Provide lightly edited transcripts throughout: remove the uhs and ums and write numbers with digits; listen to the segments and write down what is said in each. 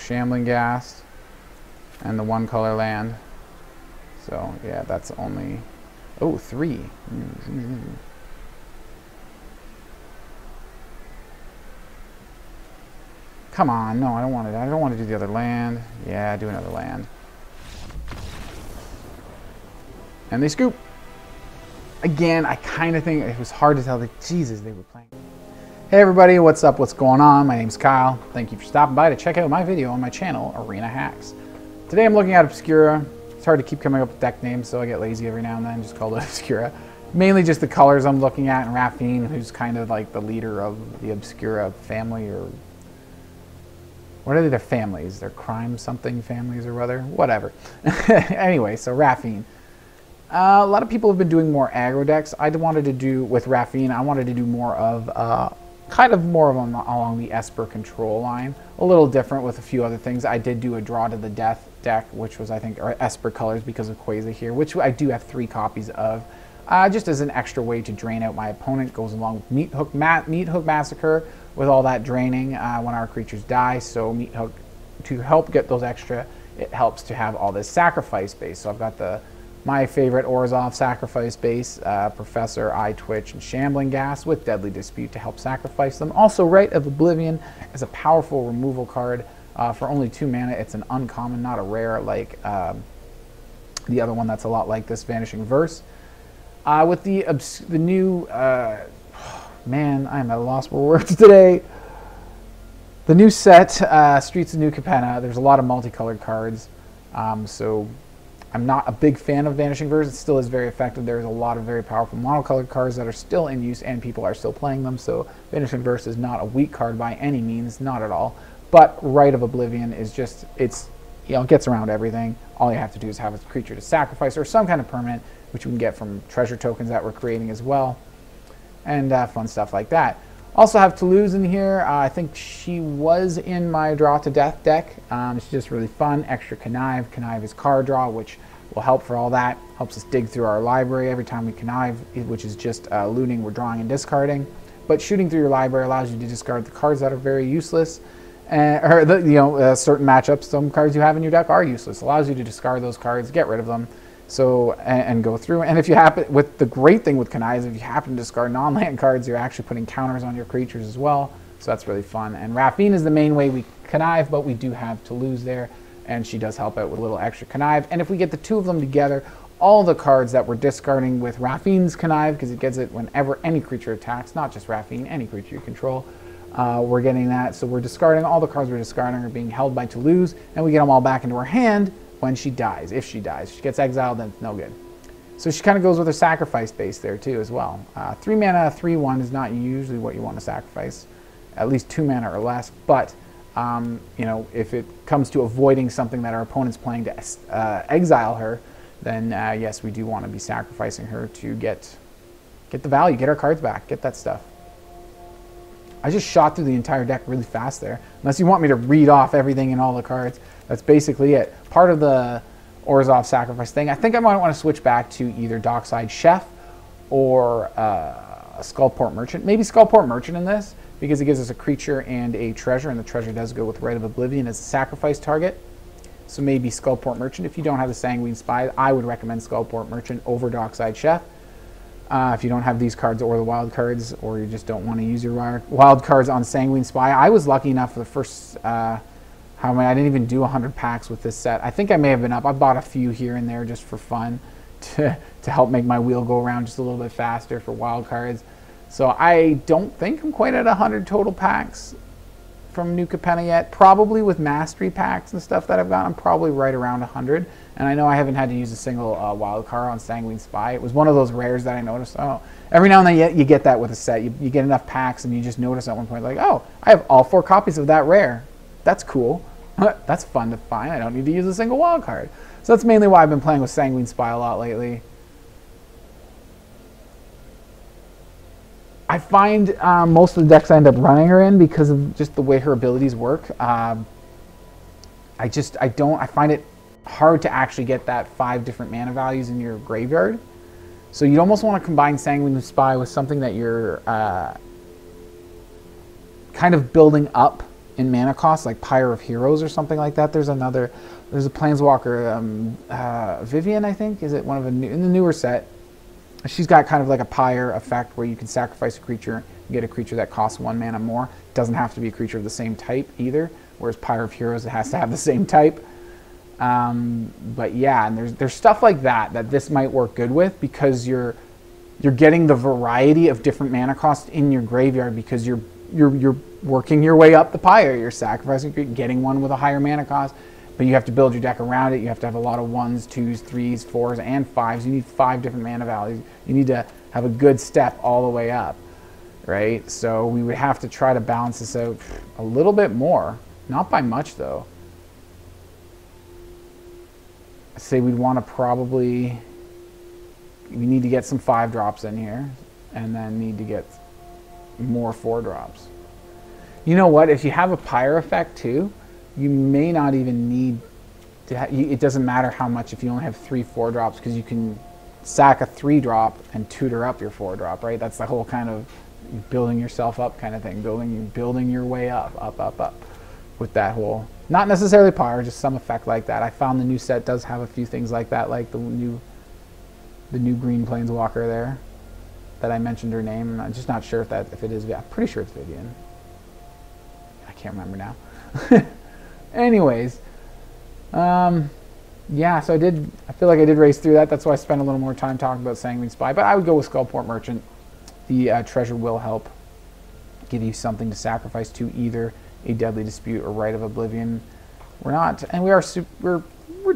Shambling Gas and the 1 color land. So yeah, that's only 3. Come on, no, I don't want it. I don't want to do the other land. Yeah, do another land. And they scoop. Again, I kind of think it was hard to tell that, Jesus, they were playing. Hey everybody, what's up? What's going on? My name's Kyle. Thank you for stopping by to check out my video on my channel, Arena Hacks. Today I'm looking at Obscura. It's hard to keep coming up with deck names, so I get lazy every now and then, just call it Obscura. Mainly just the colors I'm looking at, and Raffine, who's kind of like the leader of the Obscura family, or what are their families? They're crime something families or rather? Whatever. Anyway, so Raffine. A lot of people have been doing more aggro decks. I wanted to do, with Raffine, I wanted to do more of, kind of more of along the Esper control line. A little different with a few other things. I did do a Draw to the Death deck, which was, I think, Esper colors because of Quasar here, which I do have 3 copies of. Just as an extra way to drain out my opponent. Goes along with Meat Hook Massacre with all that draining when our creatures die. So Meat Hook, to help get those extra, it helps to have all this sacrifice base. So I've got my favorite Orzhov sacrifice base, Professor, Eye Twitch, and Shambling Gas with Deadly Dispute to help sacrifice them. Also, Rite of Oblivion is a powerful removal card for only 2 mana. It's an uncommon, not a rare like the other one that's a lot like this, Vanishing Verse. With the new, man, I'm at a loss for words today. The new set, Streets of New Capenna, there's a lot of multicolored cards, so I'm not a big fan of Vanishing Verse. It still is very effective. There's a lot of very powerful monocolored cards that are still in use and people are still playing them, so Vanishing Verse is not a weak card by any means, not at all. But Rite of Oblivion is just, it gets around everything. All you have to do is have a creature to sacrifice or some kind of permanent, which you can get from treasure tokens that we're creating as well, and fun stuff like that. Also have Toulouse in here. I think she was in my Draw to Death deck. She's just really fun. Extra Connive. Connive is card draw, which will help for all that. Helps us dig through our library every time we connive, which is just looting, we're drawing and discarding. But shooting through your library allows you to discard the cards that are very useless. Certain matchups, some cards you have in your deck are useless. Allows you to discard those cards, get rid of them. So, and go through, and if you happen, with the great thing with Connive, if you happen to discard non-land cards, you're actually putting counters on your creatures as well, so that's really fun. And Raffine is the main way we connive, but we do have Toulouse there, and she does help out with a little extra connive. And if we get the 2 of them together, all the cards that we're discarding with Raffine's connive, because it gets it whenever any creature attacks, not just Raffine, any creature you control, we're getting that. So we're discarding, all the cards we're discarding are being held by Toulouse, and we get them all back into our hand when she dies. If she dies, if she gets exiled, then it's no good. So she kind of goes with her sacrifice base there too as well. 3 mana, 3/1 is not usually what you want to sacrifice, at least 2 mana or less. But if it comes to avoiding something that our opponent's playing to exile her, then yes, we do want to be sacrificing her to get the value, get our cards back, get that stuff. I just shot through the entire deck really fast there. Unless you want me to read off everything in all the cards, that's basically it. Part of the Orzhov sacrifice thing, I think I might want to switch back to either Dockside Chef or a Skullport Merchant. Maybe Skullport Merchant in this, because it gives us a creature and a treasure, and the treasure does go with Rite of Oblivion as a sacrifice target. So maybe Skullport Merchant. If you don't have the Sanguine Spy, I would recommend Skullport Merchant over Dockside Chef. If you don't have these cards or the wild cards, or you just don't want to use your wild cards on Sanguine Spy. I was lucky enough for the first, I didn't even do 100 packs with this set. I think I may have been up. I bought a few here and there just for fun to help make my wheel go around just a little bit faster for wild cards. So I don't think I'm quite at 100 total packs from New Capenna yet. Probably with mastery packs and stuff that I've got, I'm probably right around 100. And I know I haven't had to use a single wild card on Sanguine Spy. It was one of those rares that I noticed. Oh, every now and then you get that with a set. You get enough packs and you just notice at one point, like, oh, I have all 4 copies of that rare. That's cool. That's fun to find. I don't need to use a single wild card. So that's mainly why I've been playing with Sanguine Spy a lot lately. I find most of the decks I end up running her in because of just the way her abilities work. I find it hard to actually get that 5 different mana values in your graveyard. So you'd almost want to combine Sanguine Spy with something that you're kind of building up in mana cost, like Pyre of Heroes or something like that. There's a Planeswalker, Vivian, I think, is it one of the in the newer set? She's got kind of like a Pyre effect where you can sacrifice a creature and get a creature that costs 1 mana more. Doesn't have to be a creature of the same type either, whereas Pyre of Heroes, it has to have the same type. But yeah, and there's stuff like that this might work good with, because you're getting the variety of different mana costs in your graveyard, because you're working your way up the Pyre. You're sacrificing, getting one with a higher mana cost, but you have to build your deck around it. You have to have a lot of 1s, 2s, 3s, 4s, and 5s. You need 5 different mana values. You need to have a good step all the way up, right? So we would have to try to balance this out a little bit more. Not by much, though. I'd say we'd want to probably... We need to get some 5-drops in here, and then need to get more 4-drops. You know what? If you have a Pyre effect, too, you may not even need to it doesn't matter how much if you only have 3 4-drops, because you can sack a 3-drop and tutor up your 4-drop, right? That's the whole kind of building yourself up kind of thing, building your way up with that whole, not necessarily Pyre, just some effect like that. I found the new set does have a few things like that, like the new green Planeswalker there that I mentioned her name. I'm just not sure if it is. I'm pretty sure it's Vivian. I can't remember now. Anyways, yeah, so I feel like I did race through that. That's why I spent a little more time talking about Sanguine Spy, but I would go with Skullport Merchant. The treasure will help give you something to sacrifice to either a Deadly Dispute or Rite of Oblivion. We're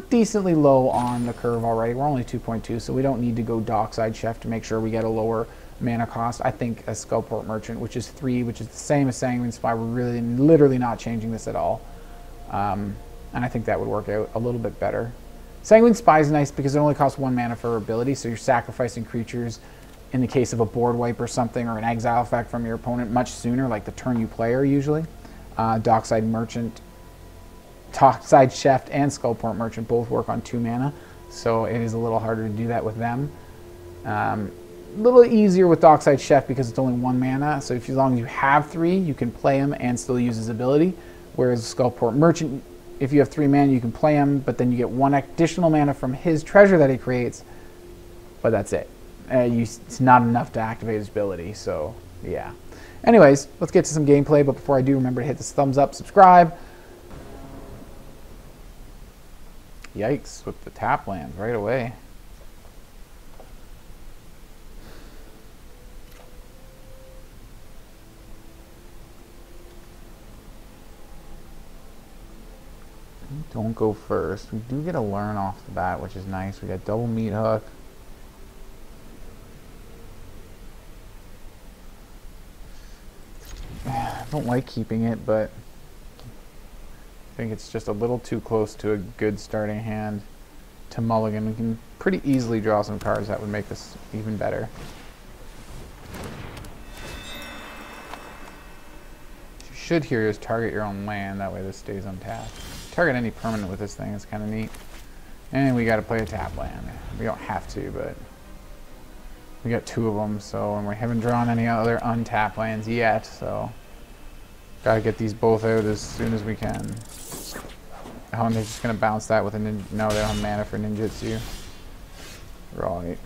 decently low on the curve already. We're only 2.2, so we don't need to go Dockside Chef to make sure we get a lower mana cost. I think a Skullport Merchant, which is 3, which is the same as Sanguine Spy, we're really literally not changing this at all. And I think that would work out a little bit better. Sanguine Spy is nice because it only costs 1 mana for ability, so you're sacrificing creatures in the case of a board wipe or something, or an exile effect from your opponent much sooner, like the turn you play her usually. Dockside Chef and Skullport Merchant both work on 2 mana, so it is a little harder to do that with them. A little easier with Dockside Chef because it's only 1 mana, so as long as you have 3, you can play him and still use his ability. Whereas Skullport Merchant, if you have 3 mana, you can play him, but then you get 1 additional mana from his treasure that he creates, but that's it. It's not enough to activate his ability, so yeah. Anyways, let's get to some gameplay, but before I do, remember to hit this thumbs up, subscribe. Yikes, with the tap lands right away. Don't go first. We do get a learn off the bat, which is nice. We got double meat hook. I don't like keeping it, but I think it's just a little too close to a good starting hand to mulligan. We can pretty easily draw some cards that would make this even better. What you should here is target your own land, that way this stays untapped. Target any permanent with this thing, it's kind of neat. And we got to play a tap land. We don't have to, but we got 2 of them, so, and we haven't drawn any other untapped lands yet, so got to get these both out as soon as we can. Oh, and they're just going to bounce that with a ninja. No, they don't have mana for ninjutsu. Right.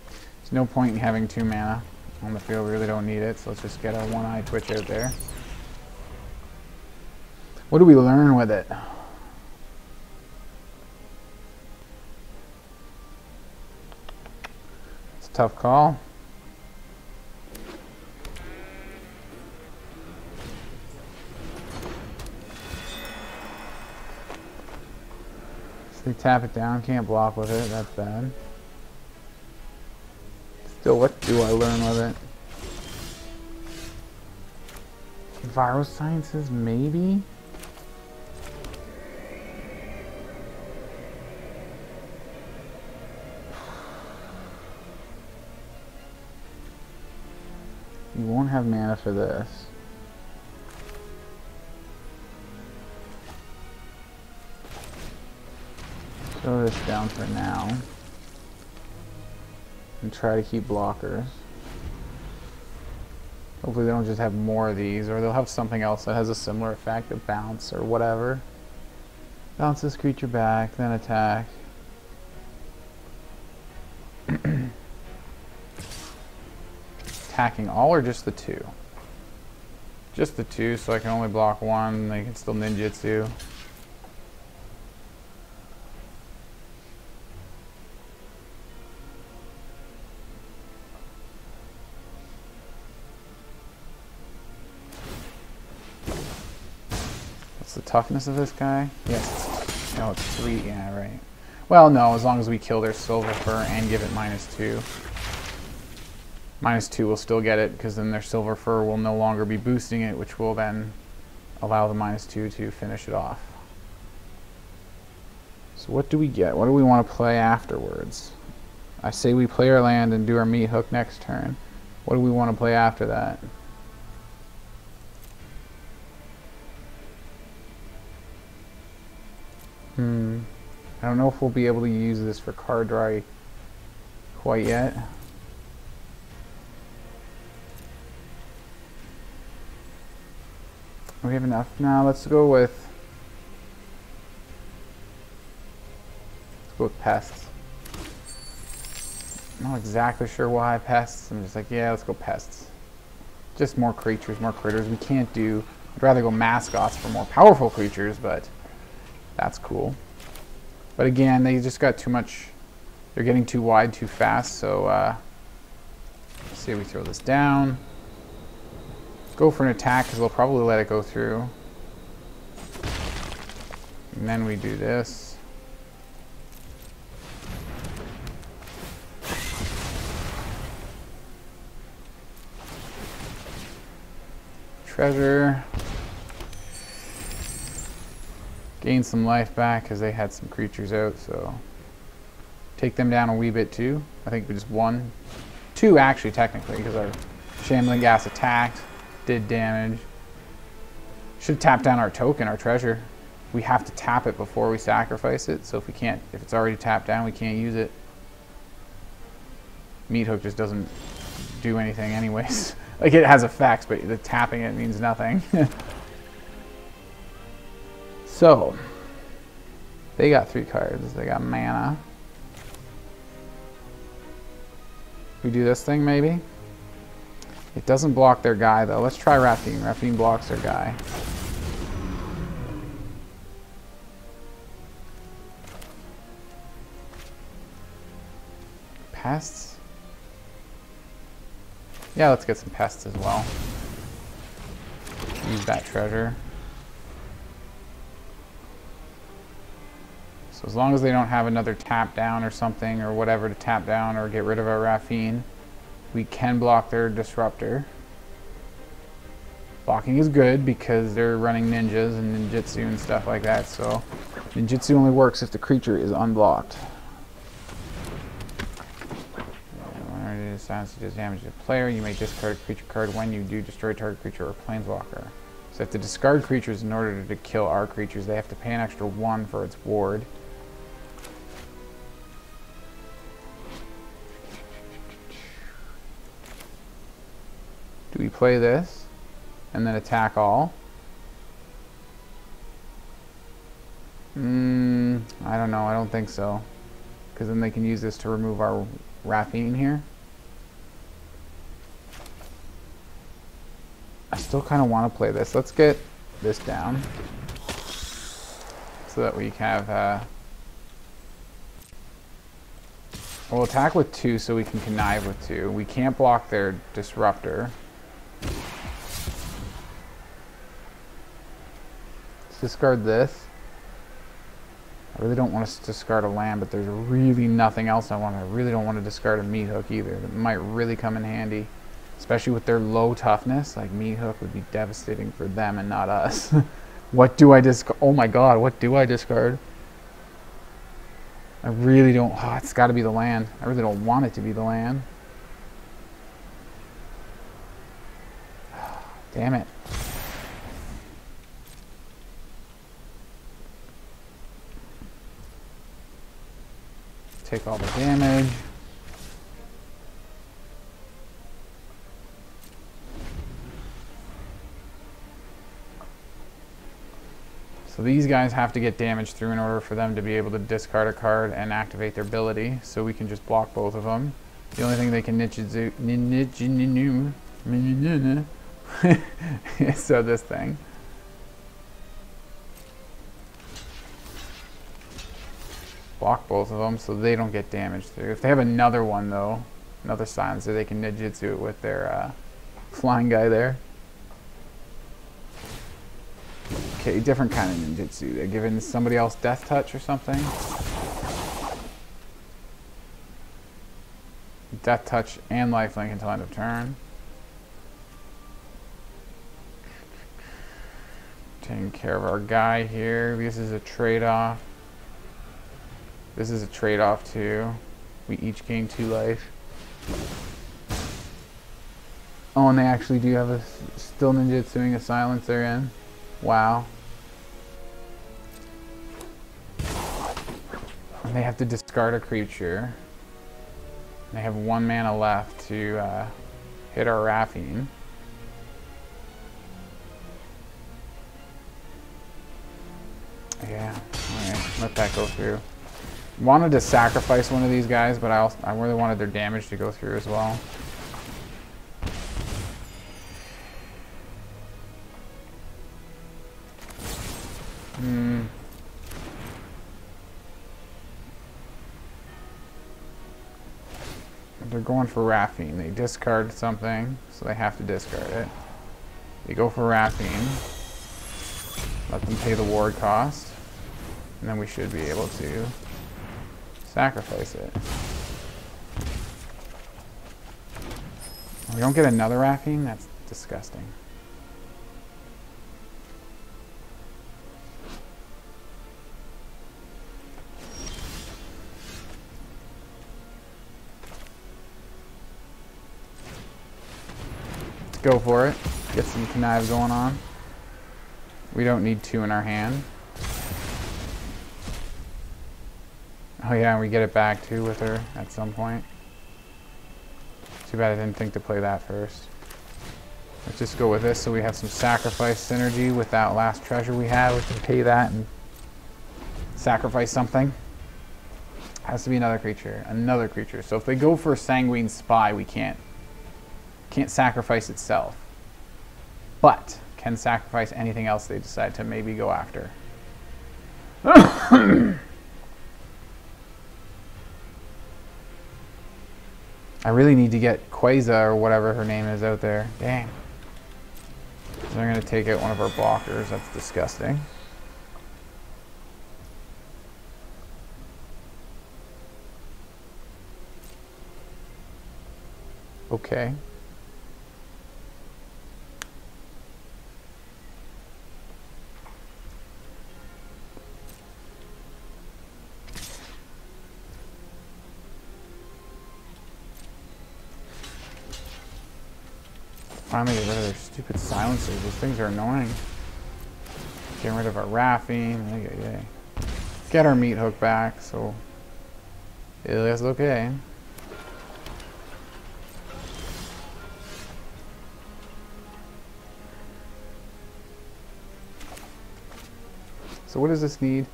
There's no point in having 2 mana on the field. We really don't need it, so let's just get our one-eye twitch out there. What do we learn with it? It's a tough call. So they tap it down, can't block with it, that's bad. Still, what do I learn with it? Virosciences, maybe? You won't have mana for this. Throw this down for now. And try to keep blockers. Hopefully they don't just have more of these, or they'll have something else that has a similar effect of bounce or whatever. Bounce this creature back, then attack. Attacking all or just the 2? Just the 2, so I can only block 1. They can still ninjutsu. What's the toughness of this guy? Yes. No, it's 3. Yeah, right. Well, no, as long as we kill their silver fur and give it -2. -2 will still get it, because then their silver fur will no longer be boosting it, which will then allow the -2 to finish it off. So what do we get? What do we want to play afterwards? I say we play our land and do our meat hook next turn. What do we want to play after that? I don't know if we'll be able to use this for card draw quite yet. We have enough now. Let's go with pests. I'm not exactly sure why pests. I'm just like, yeah, let's go pests. Just more creatures, more critters. We can't do. I'd rather go mascots for more powerful creatures, but that's cool. But again, they just got too much. They're getting too wide too fast. So let's see, we throw this down. Go for an attack, because they'll probably let it go through. And then we do this. Treasure. Gain some life back, because they had some creatures out, so take them down a wee bit too. I think we just 1. 2 actually, technically, because our Shambling Gas attacked. Did damage. Should tap down our token, our treasure. We have to tap it before we sacrifice it, so if it's already tapped down, we can't use it. Meat hook just doesn't do anything anyways. Like, it has effects, but the tapping it means nothing. So they got 3 cards. They got mana. We do this thing maybe. It doesn't block their guy, though. Let's try Raffine. Raffine blocks their guy. Pests? Yeah, let's get some pests as well. Use that treasure. So as long as they don't have another tap down or something or whatever to tap down or get rid of our Raffine, we can block their disruptor. Blocking is good because they're running ninjas and ninjutsu and stuff like that, so ninjutsu only works if the creature is unblocked. Whenever it decides to damage the player, you may discard a creature card when you do destroy target creature or planeswalker. So if to discard creatures in order to kill our creatures, they have to pay an extra 1 for its ward. Do we play this and then attack all? I don't know. I don't think so. Because then they can use this to remove our Raffine here. I still kind of want to play this. Let's get this down so that we have... we'll attack with 2 so we can connive with 2. We can't block their disruptor. Let's discard this. I really don't want to discard a land, but there's really nothing else I want. I really don't want to discard a meat hook either. That might really come in handy, especially with their low toughness. Like, meat hook would be devastating for them and not us. What do I discard? Oh my god, what do I discard? I really don't. Oh, it's got to be the land. I really don't want it to be the land. Damn it. Take all the damage. So these guys have to get damaged through in order for them to be able to discard a card and activate their ability. So we can just block both of them. The only thing they can so this thing. Block both of them so they don't get damaged through. If they have another one though, another silencer, they can ninjutsu it with their flying guy there. Okay, different kind of ninjutsu. They're giving somebody else death touch or something. Death touch and lifelink until end of turn. Taking care of our guy here. This is a trade-off. This is a trade-off too. We each gain 2 life. Oh, and they actually do have a still ninjutsuing a silencer in. Wow. And they have to discard a creature. They have 1 mana left to hit our Raffine. Yeah, alright, let that go through. Wanted to sacrifice one of these guys, but I really wanted their damage to go through as well. They're going for Raffine. They discard something, so they have to discard it. They go for Raffine. Let them pay the ward cost. And then we should be able to sacrifice it. We don't get another Raffine? That's disgusting. Let's go for it. Get some connive going on. We don't need 2 in our hand. Oh yeah, we get it back too with her at some point. Too bad I didn't think to play that first. Let's just go with this so we have some sacrifice synergy with that last treasure we had. We can pay that and sacrifice something. Has to be another creature. Another creature. So if they go for a Sanguine Spy, we can't sacrifice itself. But can sacrifice anything else they decide to maybe go after. I really need to get Quasar or whatever her name is out there. Dang. So they're going to take out one of our blockers. That's disgusting. Okay. Finally get rid of their stupid silencers. Those things are annoying. Getting rid of our Raffine. Get our meat hook back, so it is okay. So what does this need?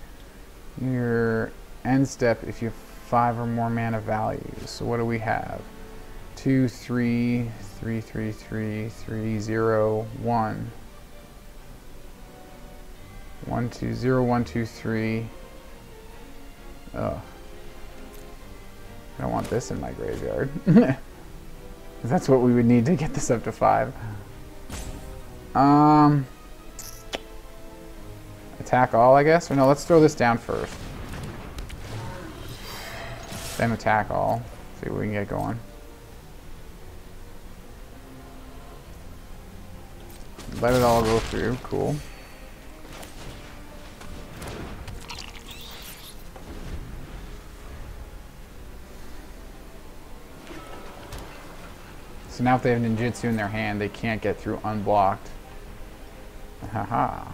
Your end step if you have 5 or more mana values. So what do we have? 2, 3, 3, 3, 3, 3, 0, 1. 1, 2, 0, 1, 2, 3. Oh. I don't want this in my graveyard. That's what we would need to get this up to 5. Attack all, I guess? Or no, let's throw this down first. Then attack all. See what we can get going. Let it all go through. Cool. So now if they have ninjutsu in their hand, they can't get through unblocked. Haha.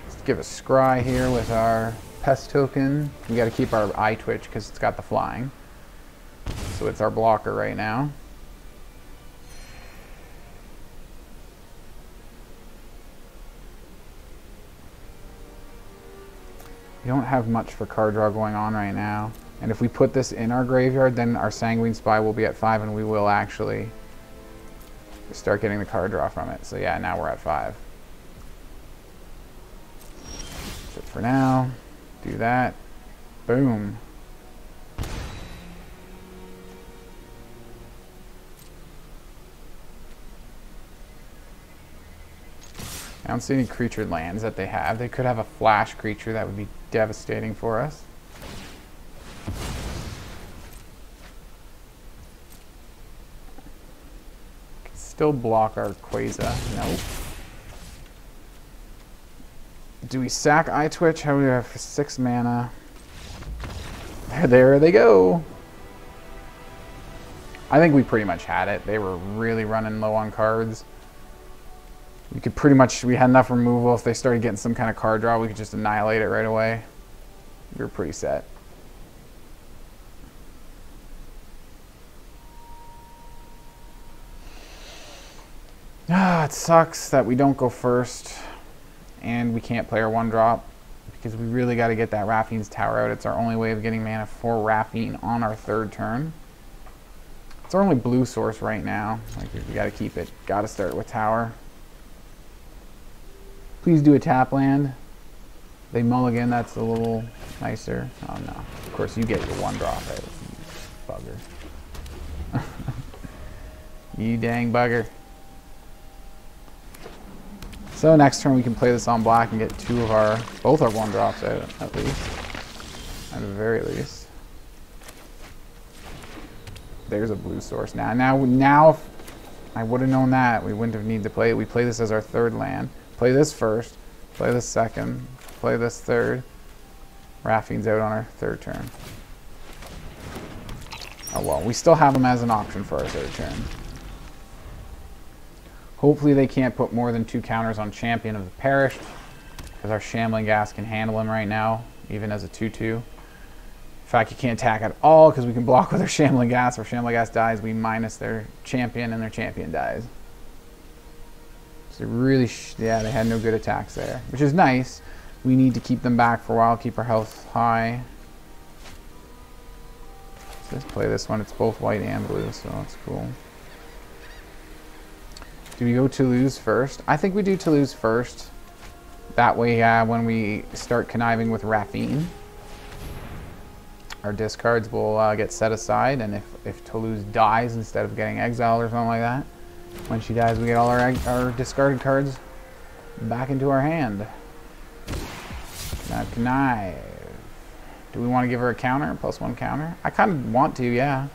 Let's give a scry here with our pest token. We got to keep our eye twitch because it's got the flying. So it's our blocker right now. We don't have much for card draw going on right now. And if we put this in our graveyard, then our Sanguine Spy will be at 5 and we will actually start getting the card draw from it. So yeah, now we're at 5. That's it for now. Do that. Boom. I don't see any creature lands that they have. They could have a flash creature that would be devastating for us. Can still block our Quasar. Nope. Do we sack Eye Twitch? How do we have 6 mana? There they go. I think we pretty much had it. They were really running low on cards. We could pretty much, we had enough removal. If they started getting some kind of card draw, we could just annihilate it right away. We were pretty set. It sucks that we don't go first and we can't play our 1-drop because we really got to get that Raffine's Tower out. It's our only way of getting mana for Raffine on our 3rd turn. It's our only blue source right now. Like, we got to keep it. Got to start with Tower. Please do a tap land. They mulligan, that's a little nicer. Oh no. Of course you get your 1-drop out. Bugger. You dang bugger. So next turn we can play this on black and get both our 1-drops out at least. At the very least. There's a blue source. Now if I would have known that, we wouldn't have needed to play it. We play this as our 3rd land. Play this first, play this 2nd, play this 3rd. Raffine's out on our 3rd turn. Oh well, we still have them as an option for our 3rd turn. Hopefully they can't put more than 2 counters on Champion of the Perished, because our Shambling Gas can handle him right now, even as a 2/2. In fact, you can't attack at all, because we can block with our Shambling Gas. If our Shambling Gas dies, we minus their Champion, and their Champion dies. So really, yeah, they had no good attacks there, which is nice. We need to keep them back for a while, keep our health high. So let's play this one. It's both white and blue, so that's cool. Do we go Toulouse first? I think we do Toulouse first. That way, when we start conniving with Raffine, our discards will get set aside, and if Toulouse dies instead of getting exiled or something like that, when she dies, we get all our discarded cards back into our hand. Now connive. Do we want to give her a counter, +1 counter? I kind of want to, yeah.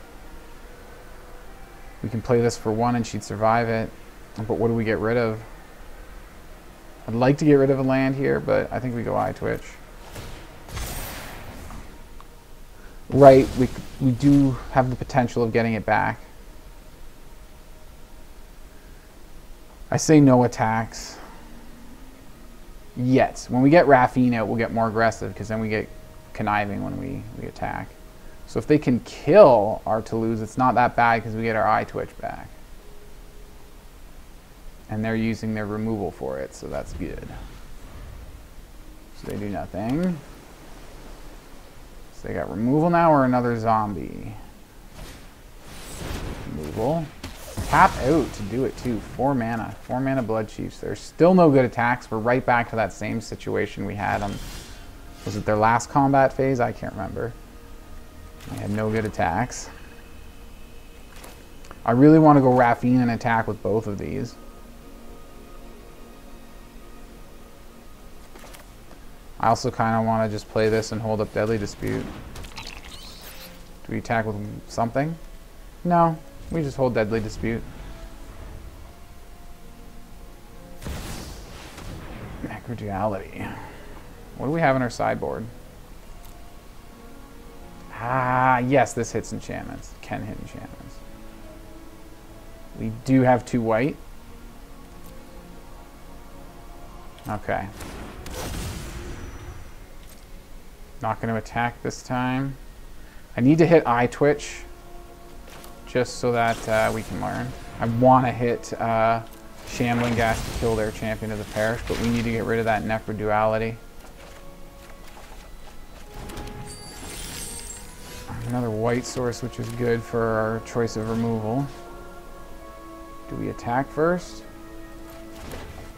We can play this for 1 and she'd survive it. But what do we get rid of? I'd like to get rid of a land here, but I think we go Eye Twitch. Right, we do have the potential of getting it back. I say no attacks. Yet. When we get Raffine out, we'll get more aggressive because then we get conniving when we attack. So if they can kill our Toulouse, it's not that bad because we get our Eye Twitch back. And they're using their removal for it, so that's good. So they do nothing. So they got removal now or another zombie. Removal. Tap out to do it too. 4 mana. 4 mana Blood Chiefs. There's still no good attacks. We're right back to that same situation we had on, was it their last combat phase? I can't remember. We had no good attacks. I really want to go Raffine and attack with both of these. I also kind of want to just play this and hold up Deadly Dispute. Do we attack with something? No, we just hold Deadly Dispute. Aggro Duality. What do we have in our sideboard? Ah, yes, this hits enchantments. Can hit enchantments. We do have 2 white. Okay. Not going to attack this time. I need to hit Eye Twitch just so that we can learn. I want to hit Shambling Gas to kill their Champion of the Parish, but we need to get rid of that Necro Duality. Another white source, which is good for our choice of removal. Do we attack first?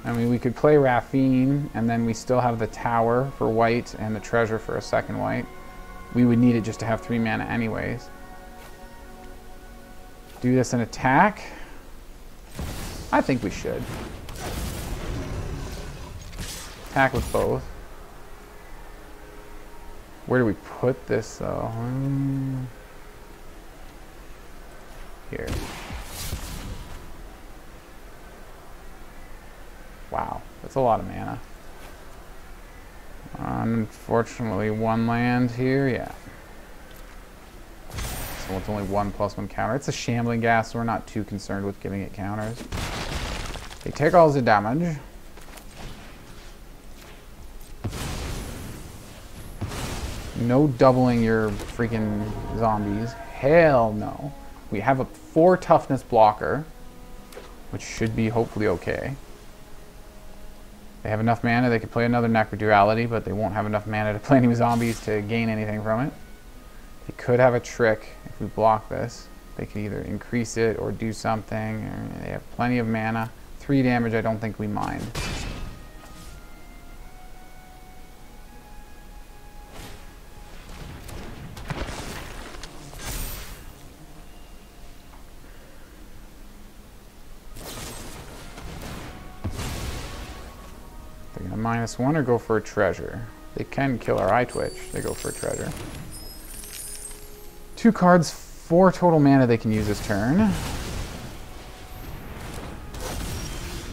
I mean, we could play Raffine, and then we still have the tower for white and the treasure for a second white. We would need it just to have 3 mana anyways. Do this and attack? I think we should. Attack with both. Where do we put this though? Here. Wow, that's a lot of mana. Unfortunately, 1 land here, yeah. So it's only 1/+1 counter. It's a Shambling Gas, so we're not too concerned with giving it counters. They take all the damage. No doubling your freaking zombies. Hell no. We have a 4 toughness blocker, which should be hopefully okay. They have enough mana, they could play another Necroduality, but they won't have enough mana to play any zombies to gain anything from it. They could have a trick if we block this. They could either increase it or do something. Or they have plenty of mana. 3 damage, I don't think we mind. They're gonna -1 or go for a treasure. They can kill our eye twitch. They go for a treasure. 2 cards, 4 total mana they can use this turn.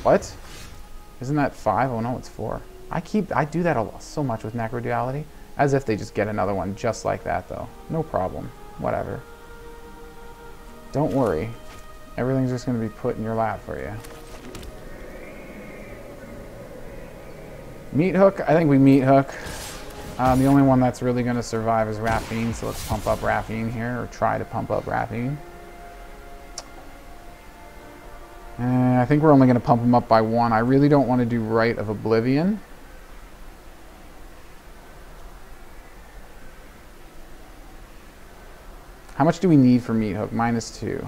What? Isn't that 5? Oh no, it's 4. I do that a lot, so much with Necroduality. As if they just get another one just like that though. No problem. Whatever. Don't worry. Everything's just gonna be put in your lap for you. Meat Hook, I think we Meat Hook. The only one that's really going to survive is Raffine, so let's pump up Raffine here, or try to pump up Raffine. I think we're only going to pump him up by 1. I really don't want to do Rite of Oblivion. How much do we need for Meat Hook? -2.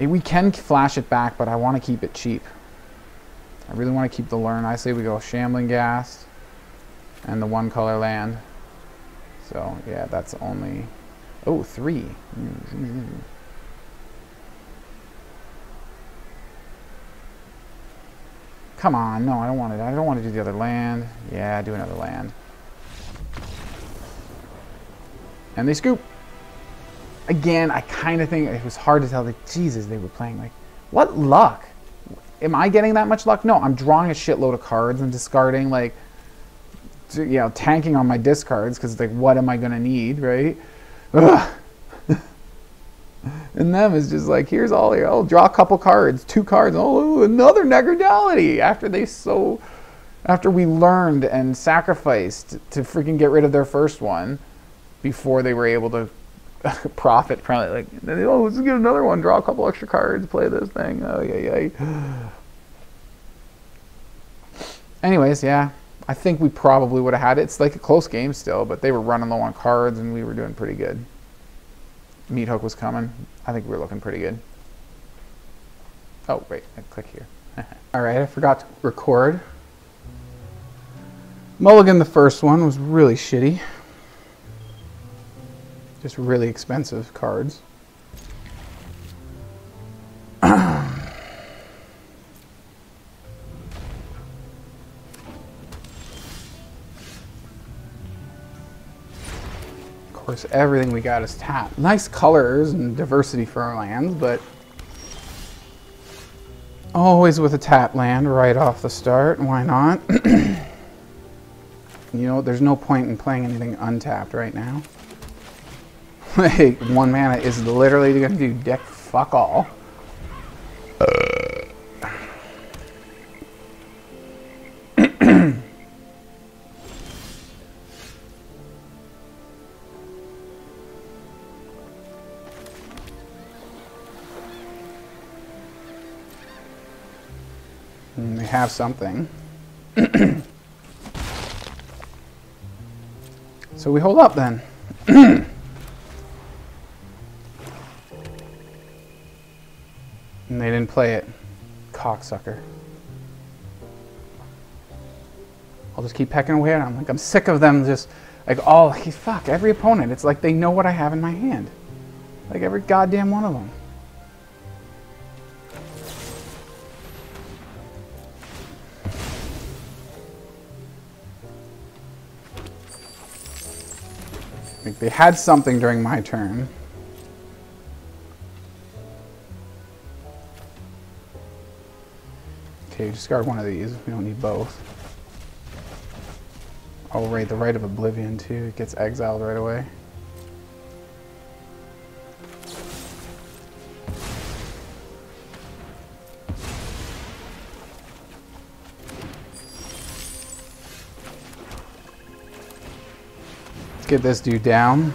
We can flash it back, but I want to keep it cheap. I really want to keep the Learn. I say we go Shambling Ghast and the 1 color land. So yeah, that's only 3. Come on, no, I don't want it. I don't want to do the other land. Yeah, do another land. And they scoop. Again, I kind of think it was hard to tell. Like, Jesus, they were playing like, what luck? Am I getting that much luck? No, I'm drawing a shitload of cards and discarding, like, you know, tanking on my discards because it's like, what am I going to need, right? Ugh. And them is just like, here's all here. I'll draw a couple cards, 2 cards. Oh, another Necroduality after we learned and sacrificed to freaking get rid of their first one before they were able to profit from it. Like, oh, let's get another one, draw a couple extra cards, play this thing. Oh, yeah. Anyways, yeah, I think we probably would have had it. It's like a close game still, but they were running low on cards and we were doing pretty good. Meat Hook was coming. I think we were looking pretty good. Oh, wait, I click here. All right, I forgot to record. Mulligan, the first one, was really shitty. Just really expensive cards. Of course, everything we got is tapped. Nice colors and diversity for our lands, but always with a tap land right off the start. Why not? You know, there's no point in playing anything untapped right now. Like, 1 mana is literally going to do deck fuck all. And they have something. So So we hold up then. And they didn't play it. Cocksucker. I'll just keep pecking away at them. Like, I'm sick of them just, like, all, fuck, every opponent. It's like they know what I have in my hand. Like, every goddamn one of them. Like, they had something during my turn. Okay, discard one of these. We don't need both. Oh, right, the Right of Oblivion, too. It gets exiled right away. Let's get this dude down.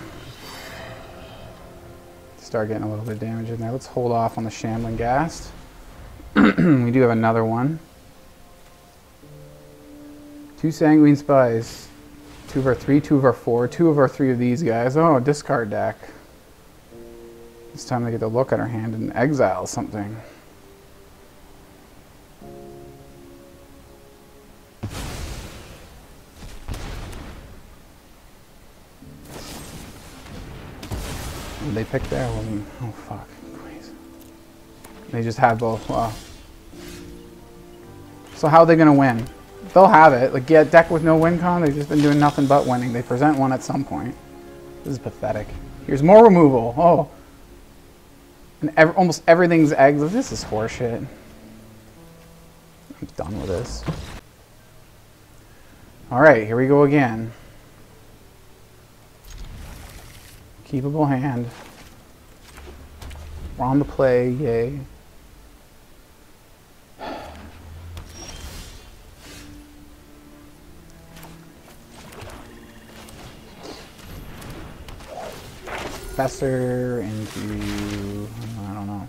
Start getting a little bit of damage in there. Let's hold off on the Shambling Ghast. We do have another one. 2 Sanguine Spies. 2 of our 3, 2 of our 4, 2 of our 3 of these guys. Oh, discard deck. It's time to get to look at our hand and exile something. What did they pick there? Wasn't. Oh fuck. Please. They just had both. Wow. So how are they gonna win? They'll have it. Like, yeah, deck with no win con, they've just been doing nothing but winning. They present one at some point. This is pathetic. Here's more removal. Oh. And almost everything's eggs. This is horseshit. I'm done with this. Alright, here we go again. Keepable hand. We're on the play, yay. Fester into, I don't know.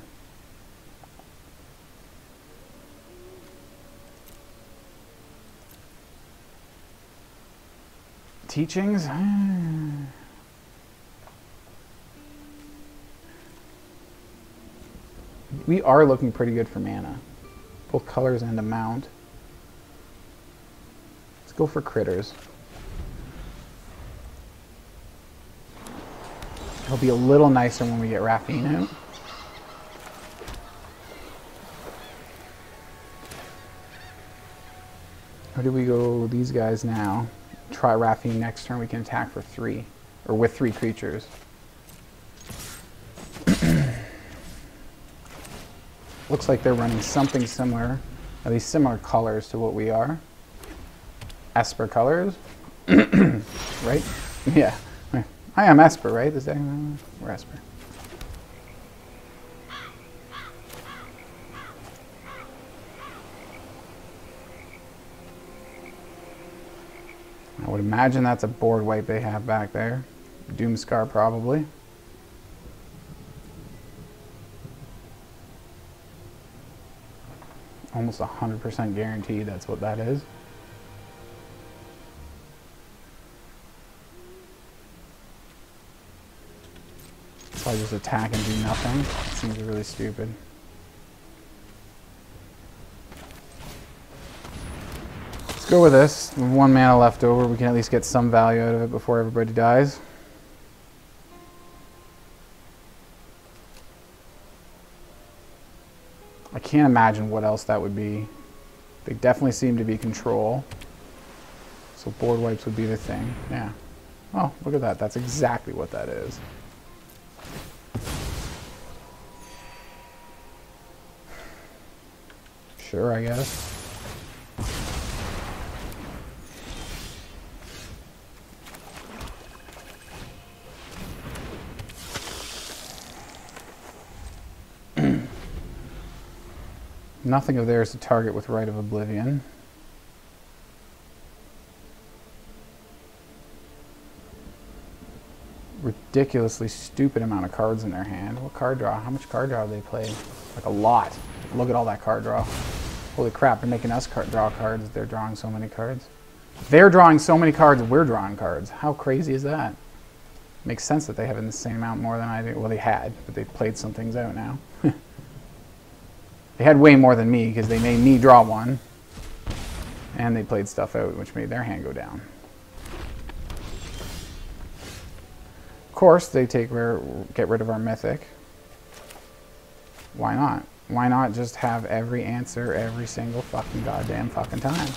Teachings? We are looking pretty good for mana. Both colors and amount. Let's go for critters. It'll be a little nicer when we get Raffine out. Or do we go these guys now? Try Raffine next turn, we can attack for 3. Or with 3 creatures. Looks like they're running something similar, at least similar colors to what we are. Esper colors. Right? Yeah. I am Esper, right? This day we're Esper. I would imagine that's a board wipe they have back there. Doomscar probably. Almost 100% guaranteed that's what that is. So I just attack and do nothing. It seems really stupid. Let's go with this. With 1 mana left over, we can at least get some value out of it before everybody dies. I can't imagine what else that would be. They definitely seem to be control. So board wipes would be the thing. Yeah. Oh, look at that. That's exactly what that is. Sure, I guess. Nothing of theirs to target with Right of Oblivion. Ridiculously stupid amount of cards in their hand. What card draw? How much card draw have they played? Like a lot. Look at all that card draw. Holy crap, they're making us draw cards. They're drawing so many cards. They're drawing so many cards, we're drawing cards. How crazy is that? Makes sense that they have in the same amount more than I do. Well, they had, but they've played some things out now. They had way more than me because they made me draw one. And they played stuff out, which made their hand go down. Of course, they get rid of our mythic. Why not? Why not just have every answer every single fucking goddamn fucking time?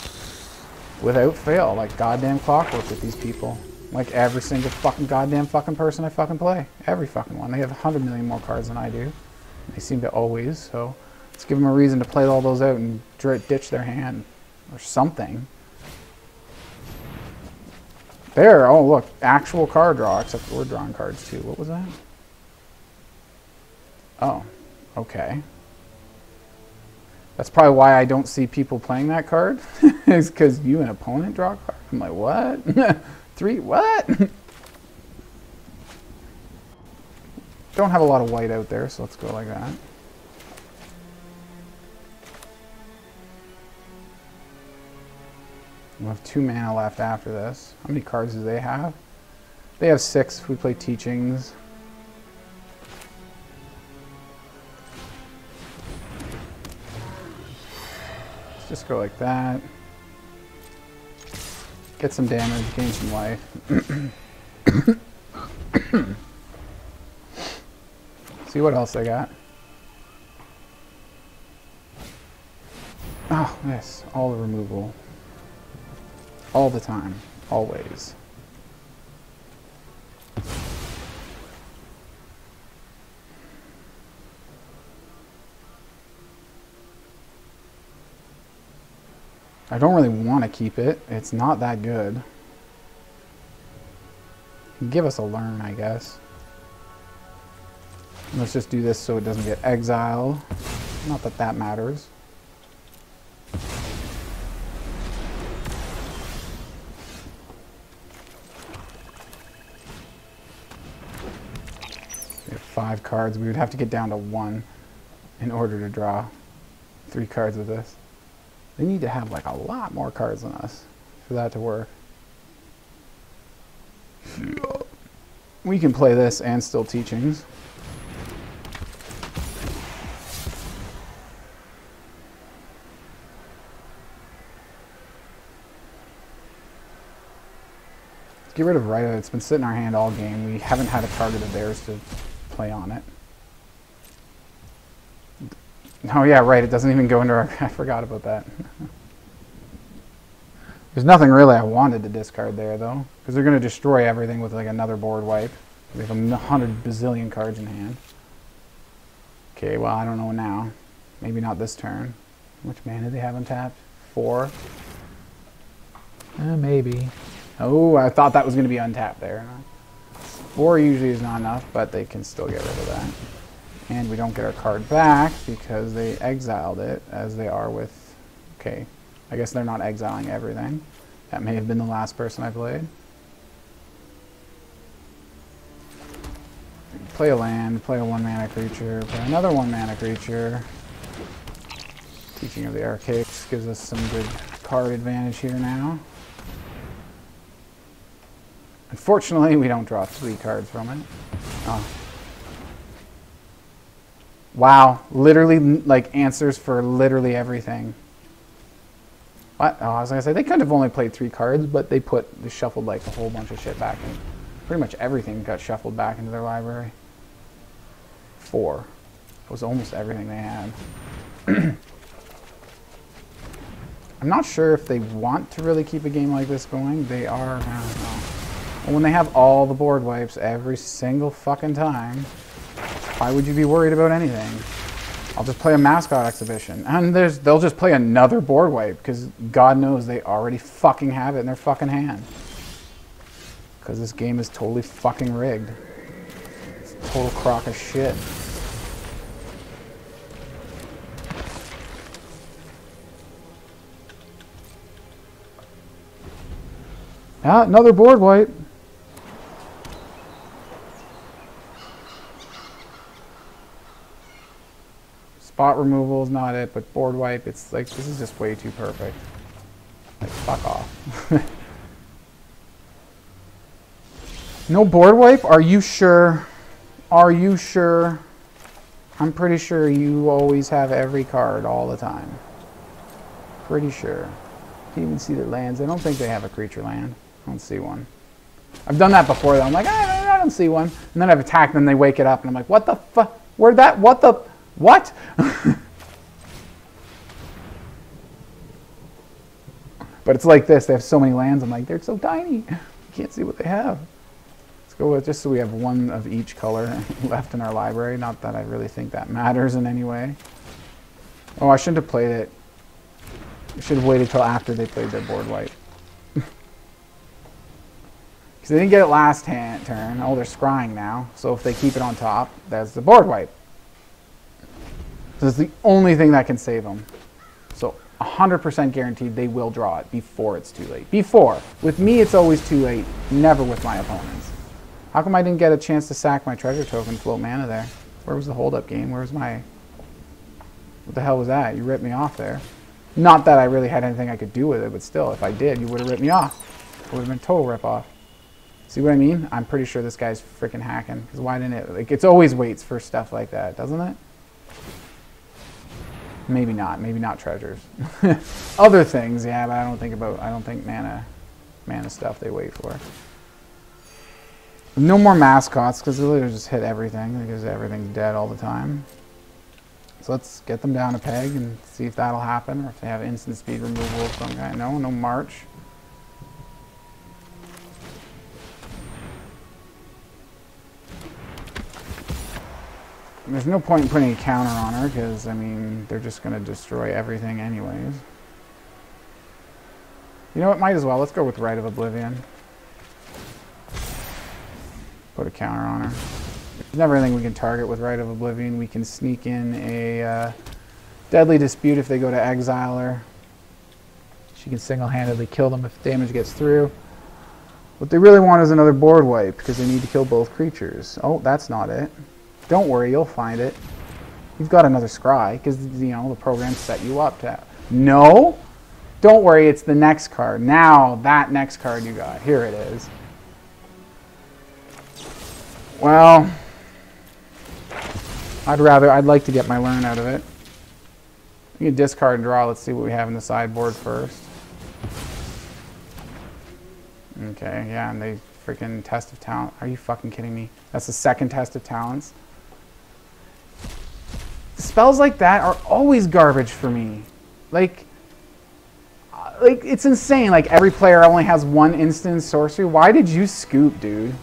Without fail, like goddamn clockwork with these people. Like every single fucking goddamn fucking person I fucking play. Every fucking one. They have 100 million more cards than I do. They seem to always, so let's give them a reason to play all those out and ditch their hand. Or something. There, oh look, actual card draw, except we're drawing cards too. What was that? Oh, okay. That's probably why I don't see people playing that card. Is because you and opponent draw a card. I'm like, what? 3, what? Don't have a lot of white out there, so let's go like that. We'll have 2 mana left after this. How many cards do they have? They have 6 if we play Teachings. Let's just go like that. Get some damage, gain some life. See what else I got. Oh, yes, all the removal. All the time. Always. I don't really want to keep it. It's not that good. Give us a learn, I guess. Let's just do this so it doesn't get exiled. Not that that matters. We have 5 cards. We would have to get down to 1 in order to draw 3 cards with this. They need to have like a lot more cards than us for that to work. We can play this and still Teachings. Get rid of Rita. It's been sitting in our hand all game. We haven't had a target of theirs to play on it. Oh yeah, right. It doesn't even go into our... I forgot about that. There's nothing really I wanted to discard there, though. Because they're going to destroy everything with like another board wipe. We have 100 bazillion cards in hand. Okay, well, I don't know now. Maybe not this turn. How much mana do they have untapped? 4? Maybe. Oh, I thought that was going to be untapped there. 4 usually is not enough, but they can still get rid of that. And we don't get our card back because they exiled it, as they are with... Okay, I guess they're not exiling everything. That may have been the last person I played. Play a land, play a 1-mana creature, play another 1-mana creature. Teaching of the Archaics gives us some good card advantage here now. Unfortunately, we don't draw 3 cards from it. Oh. Wow, literally, like, answers for literally everything. What? Oh, I was gonna say, they could have only played 3 cards, but they shuffled, like, a whole bunch of shit back in. Pretty much everything got shuffled back into their library. 4. It was almost everything they had. I'm not sure if they want to really keep a game like this going. They are, I don't know. When they have all the board wipes every single fucking time, why would you be worried about anything? I'll just play a mascot exhibition. And they'll just play another board wipe, because God knows they already fucking have it in their fucking hand. Because this game is totally fucking rigged. It's a total crock of shit. Ah, another board wipe. Spot removal is not it, but board wipe, it's like, this is just way too perfect. Like, fuck off. No board wipe? Are you sure? Are you sure? I'm pretty sure you always have every card all the time. Pretty sure. Can't even see their lands. I don't think they have a creature land. I don't see one. I've done that before though. I'm like, I don't see one. And then I've attacked them, they wake it up, and I'm like, what the fuck? Where'd that? What the? What? But it's like this. They have so many lands. I'm like, they're so tiny. You can't see what they have. Let's go with just so we have one of each color left in our library. Not that I really think that matters in any way. Oh, I shouldn't have played it. I should have waited till after they played their board wipe. Because they didn't get it last turn. Oh, they're scrying now. So if they keep it on top, that's the board wipe. So it's the only thing that can save them. So 100% guaranteed they will draw it before it's too late. Before. With me, it's always too late. Never with my opponents. How come I didn't get a chance to sack my treasure token float mana there? Where was the hold-up game? Where was my... What the hell was that? You ripped me off there. Not that I really had anything I could do with it, but still, if I did, you would have ripped me off. It would have been a total rip-off. See what I mean? I'm pretty sure this guy's freaking hacking. Because why didn't it... Like, it's always waits for stuff like that, doesn't it? Maybe not. Maybe not treasures. Other things, yeah, but I don't think mana stuff they wait for. No more mascots, because they'll just hit everything, because everything's dead all the time. So let's get them down a peg and see if that'll happen, or if they have instant speed removal of some kind. No march. There's no point in putting a counter on her, because, I mean, they're just going to destroy everything anyways. You know what, might as well. Let's go with Rite of Oblivion. Put a counter on her. There's never anything we can target with Rite of Oblivion. We can sneak in a Deadly Dispute if they go to exile her. She can single-handedly kill them if damage gets through. What they really want is another board wipe, because they need to kill both creatures. Oh, that's not it. Don't worry, you'll find it. You've got another scry, because, you know, the program set you up to... No? Don't worry, it's the next card. Now, that next card you got. Here it is. Well, I'd like to get my learn out of it. We can discard and draw. Let's see what we have in the sideboard first. Okay, yeah, and they freaking test of talent. Are you fucking kidding me? That's the second test of talents. Spells like that are always garbage for me. Like it's insane. Like, every player only has one instant sorcery. Why did you scoop, dude?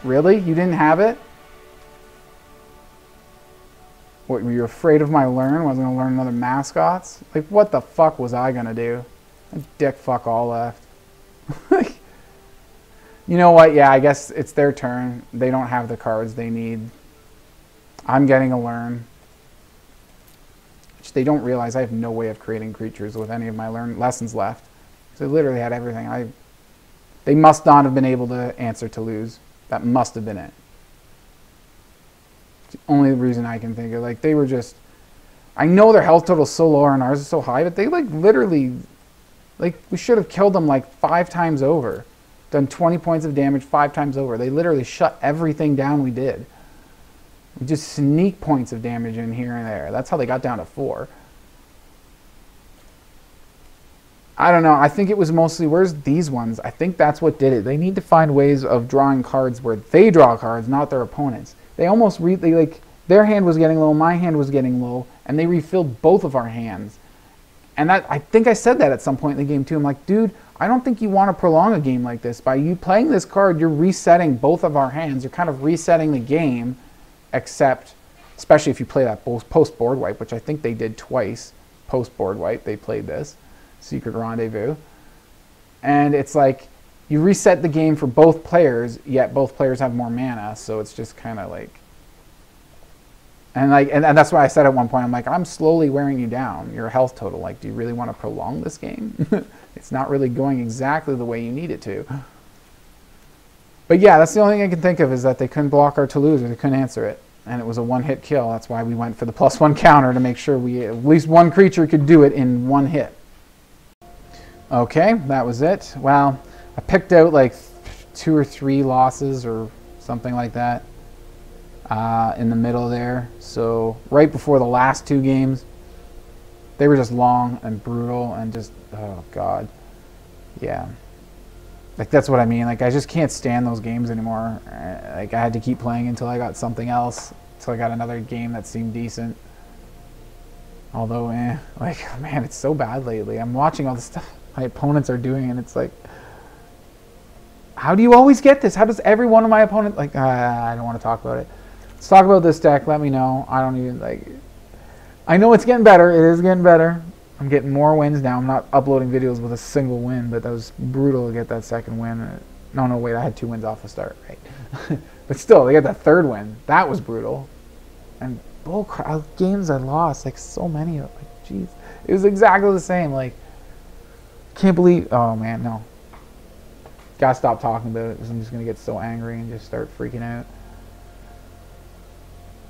Really? You didn't have it? What, were you afraid of my learn? Was I going to learn another mascots? Like, what the fuck was I going to do? Dick fuck all left. You know what? Yeah, I guess it's their turn. They don't have the cards they need. I'm getting a learn. Which they don't realize I have no way of creating creatures with any of my learn lessons left. So they literally had everything. They must not have been able to answer to lose. That must have been it. It's the only reason I can think of. Like, they were just... I know their health total is so low and ours is so high, but they, like, literally... Like, we should have killed them, like, 5 times over. Done 20 points of damage 5 times over. They literally shut everything down we did. We just sneak points of damage in here and there. That's how they got down to 4. I don't know. I think it was mostly, where's these ones? I think that's what did it. They need to find ways of drawing cards where they draw cards, not their opponents. They almost, their hand was getting low, my hand was getting low, and they refilled both of our hands. And that, I think I said that at some point in the game too. I'm like, dude, I don't think you want to prolong a game like this. By you playing this card, you're resetting both of our hands. You're kind of resetting the game, except, especially if you play that post-board wipe, which I think they did twice. Post-board wipe, they played this. Secret Rendezvous. And it's like, you reset the game for both players, yet both players have more mana, so it's just kind of like... And that's why I said at one point, I'm like, I'm slowly wearing you down, your health total. Like, do you really want to prolong this game? It's not really going exactly the way you need it to. But yeah, that's the only thing I can think of, is that they couldn't block our Toulouse, or they couldn't answer it. And it was a one-hit kill. That's why we went for the +1 counter, to make sure we at least one creature could do it in one hit. Okay, that was it. Well, I picked out like 2 or 3 losses or something like that in the middle there. So right before the last 2 games, they were just long and brutal and just, oh God. Yeah. Like, that's what I mean. Like, I just can't stand those games anymore. Like, I had to keep playing until I got something else. Until I got another game that seemed decent. Although, like, man, it's so bad lately. I'm watching all the stuff my opponents are doing, and it's like, how do you always get this? How does every one of my opponents, like, I don't want to talk about it. Let's talk about this deck. Let me know. I don't even, like, I know it's getting better. It is getting better. I'm getting more wins now. I'm not uploading videos with a single win, but that was brutal to get that second win. No, wait, I had 2 wins off the start, right? But still, they got that 3rd win. That was brutal. And bullcrap games I lost, like so many of them. Like, jeez, it was exactly the same. Like, can't believe. Oh man, no. Gotta stop talking about it because I'm just gonna get so angry and just start freaking out.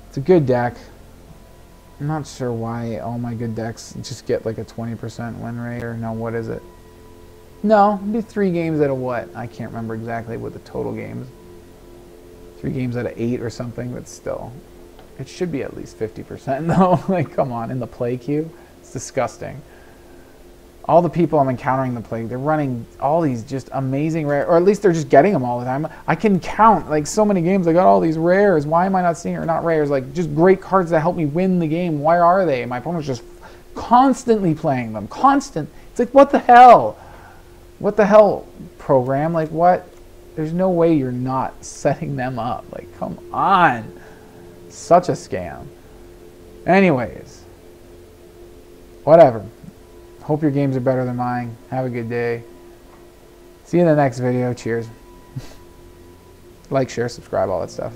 It's a good deck. I'm not sure why all my good decks just get like a 20% win rate, or no, what is it? No, it'd be 3 games out of what? I can't remember exactly what the total games. 3 games out of 8 or something, but still. It should be at least 50% though. Like, come on, in the play queue? It's disgusting. All the people I'm encountering in the play, they're running all these just amazing rare, or at least they're just getting them all the time. I can count, like, so many games, I got all these rares. Why am I not seeing, or not rares, like, just great cards that help me win the game. Why are they? My opponent's just constantly playing them. Constant. It's like, what the hell? What the hell, program? Like, what? There's no way you're not setting them up. Like, come on. Such a scam. Anyways. Whatever. Hope your games are better than mine. Have a good day. See you in the next video. Cheers. Like, share, subscribe, all that stuff.